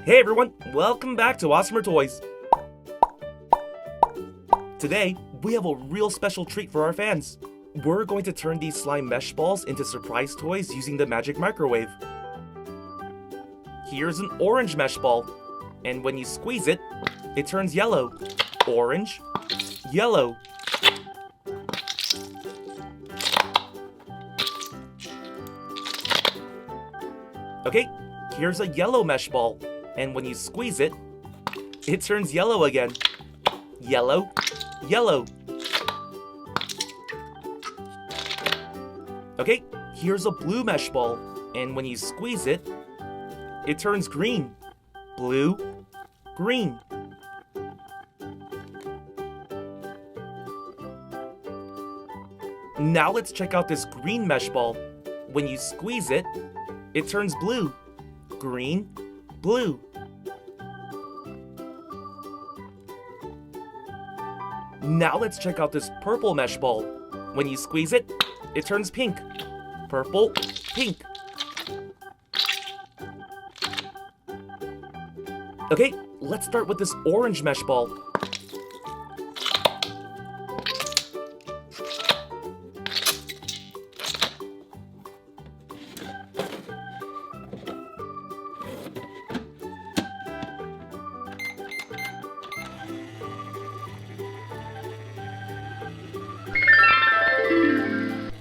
Hey everyone, welcome back to AWESMR Toys. Today, we have a real special treat for our fans. We're going to turn these slime mesh balls into surprise toys using the magic microwave. Here's an orange mesh ball, and when you squeeze it, it turns yellow. Orange, yellow. Okay, here's a yellow mesh ball, and when you squeeze it, it turns yellow again. Yellow, yellow. Okay, here's a blue mesh ball, and when you squeeze it, it turns green. Blue, green. Now let's check out this green mesh ball. When you squeeze it, it turns blue. Green, blue. Now let's check out this purple mesh ball. When you squeeze it, it turns pink. Purple, pink. Okay, let's start with this orange mesh ball.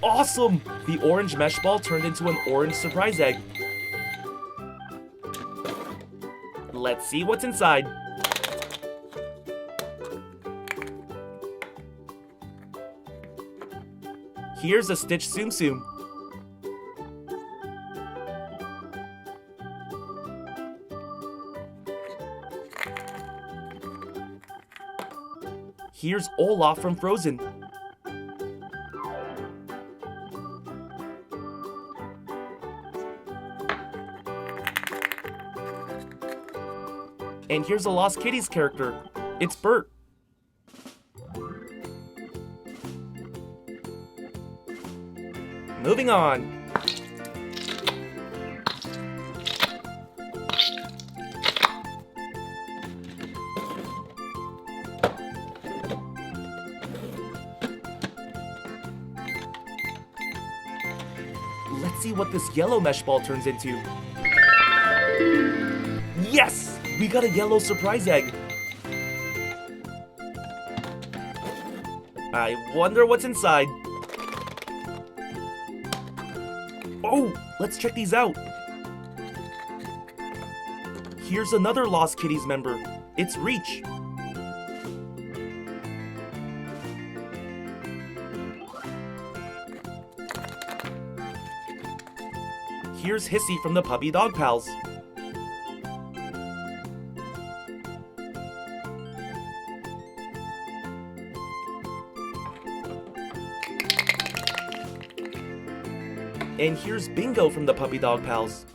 Awesome! The orange mesh ball turned into an orange surprise egg. Let's see what's inside. Here's a Stitch Tsum Tsum. Here's Olaf from Frozen. And here's a Lost Kitties character. It's Bert. Moving on. Let's see what this yellow mesh ball turns into. Yes! We got a yellow surprise egg. I wonder what's inside. Oh, let's check these out. Here's another Lost Kitties member. It's Reach. Here's Hissy from the Puppy Dog Pals. And here's Bingo from the Puppy Dog Pals.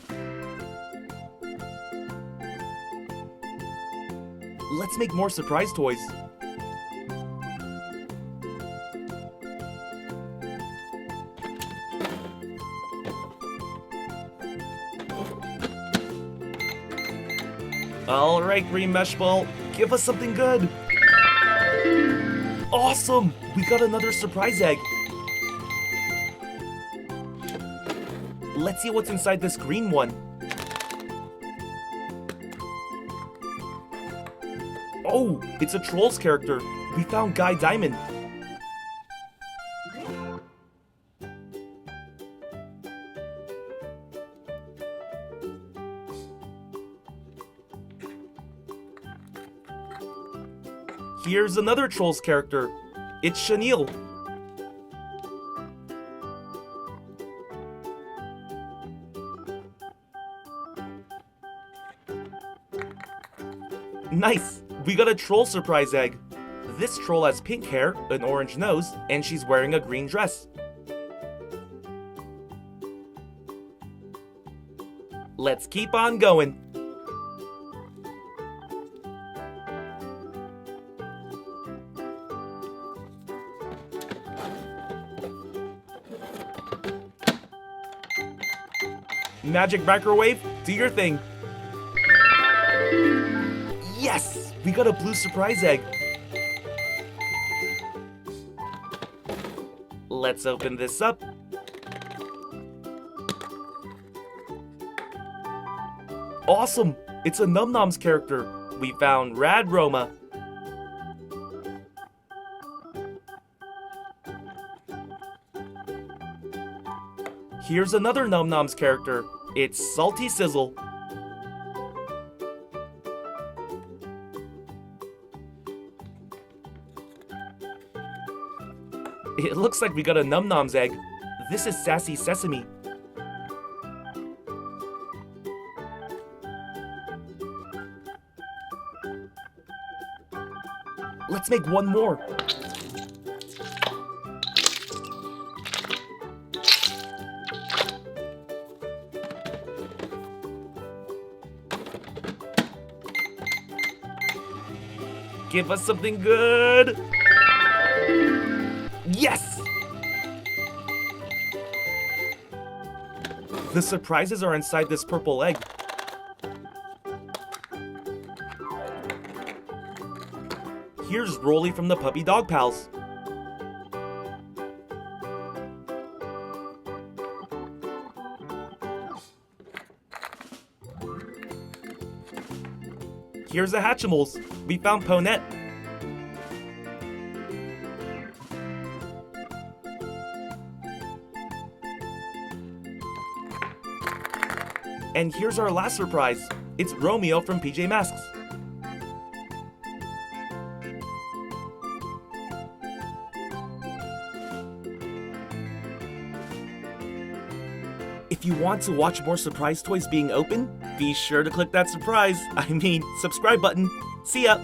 Let's make more surprise toys. Alright, Green Mesh Ball, give us something good. Awesome! We got another surprise egg. Let's see what's inside this green one. Oh, it's a Trolls character. We found Guy Diamond. Here's another Trolls character. It's Chenille. Nice! We got a troll surprise egg. This troll has pink hair, an orange nose, and she's wearing a green dress. Let's keep on going. Magic microwave, do your thing. Yes! We got a blue surprise egg. Let's open this up. Awesome! It's a Num Noms character. We found Rad Roma. Here's another Num Noms character. It's Salty Sizzle. It looks like we got a Num Noms egg. This is Sassy Sesame. Let's make one more. Give us something good. Yes! The surprises are inside this purple egg. Here's Rolly from the Puppy Dog Pals. Here's the Hatchimals. We found Ponette. And here's our last surprise. It's Romeo from PJ Masks. If you want to watch more surprise toys being opened, be sure to click that subscribe button. See ya!